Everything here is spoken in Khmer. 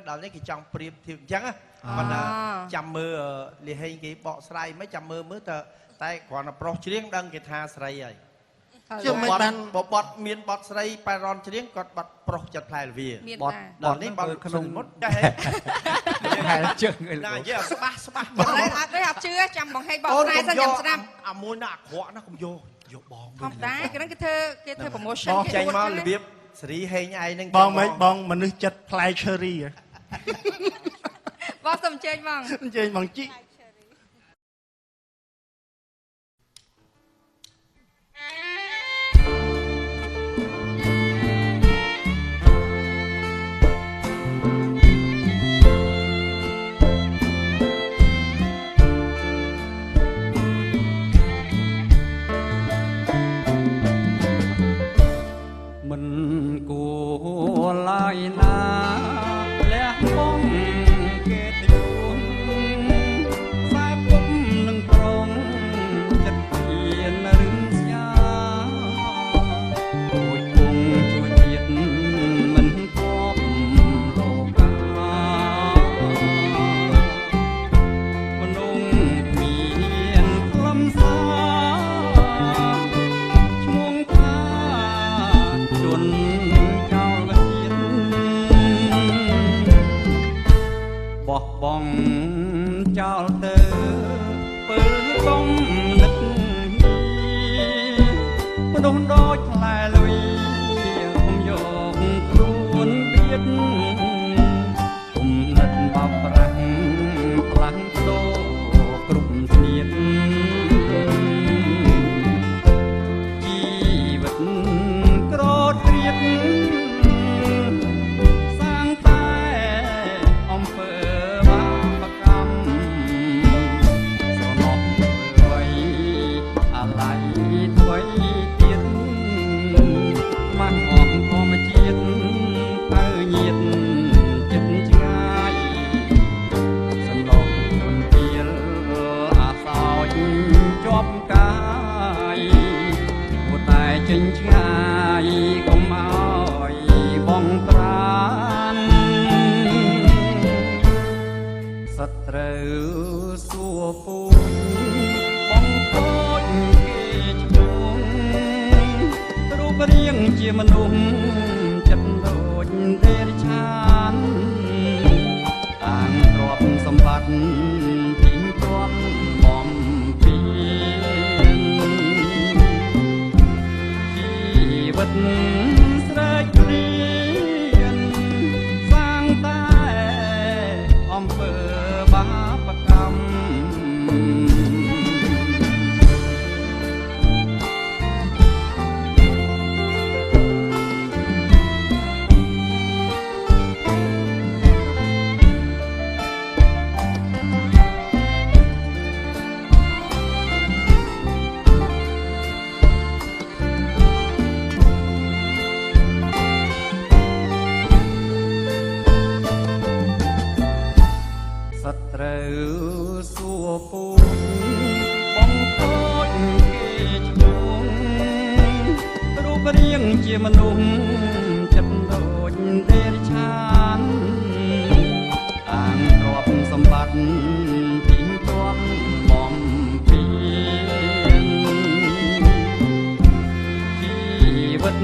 ដល់នេះគេចង់ប្រៀបធៀបអញ្ចឹងប៉ុន្តែចាំមើលលីហេងគេបកស្រាយមិនចាំមើលតែគ្រាន់តែប្រុសច្រៀងដឹងគេថាស្រីហើយជាមិនបានបត់មានបត់ស្រីប៉ែរ៉នច្រៀងគាត់បត់ប្រុសចិត្តផ្លែលវាបត់ដល់នេះបត់ក្នុងមុតចេះហែលជើងណានិយាយស្បាស់អត់ជឿចាំបងហេបកស្រាយសិនខ្ញុំស្ដាប់អាមួយណាអាក្រក់ណាកុំយកបងធម្មតាគេធ្វើ promotion បងចេញមករបៀបសេរីហេងឯងហ្នឹងបងមនុស្សចិត្តផ្លែ cherry បងសុំជើញបងជីមិនគួរឡើយណាលះបង់គេទៅយួនខ្សែពុំនឹងប្រងចិត្តពៀនរឿងស្យាជួយគង់ជួយជាតិមិនគប់លោកាមនុស្សមានខ្លឹមសារឈ្មោះថាជន់ចោលជាតិបោះបង់ចោលទៅពើកុំនឹកមនុស្សដូចផ្លែលុយគុំយកខ្លួនបៀតគុំនឹកបោកប្រាស់ផ្លាំងដោគ្រប់ស្នៀតជីវិតក្រត្រៀតសាងតែអំពើបាបកម្មស្រណោះអ្វីអាឡ័យអ្វីទៀតម៉ាស់អស់ធម្មជាតិទៅញាតចិត្តឆ្ងាយសន្លប់ទុនពីលអាសោចជាប់កាយពុទ្ធតែចេញឆ្ងាយកុំឲ្យបងត្រានសត្រូវសួរពូបងខូចគេឈ្មោះរូបរាងជាមនុស្សចិត្តដូចទេរឆានតាំងទ្រព្យសម្បត្តិជីងទ្រាំបំពេញជីវិតស្រេចរៀនសាងតែអំពើបាបកម្មសត្រូវសួរពូបងខូចគេឈ្មោះរូបរាងជាមនុស្សចិត្តដូចទេរឆានតាំងទ្រព្យសម្បត្តិជីងទ្រាំបំពេញជីវិត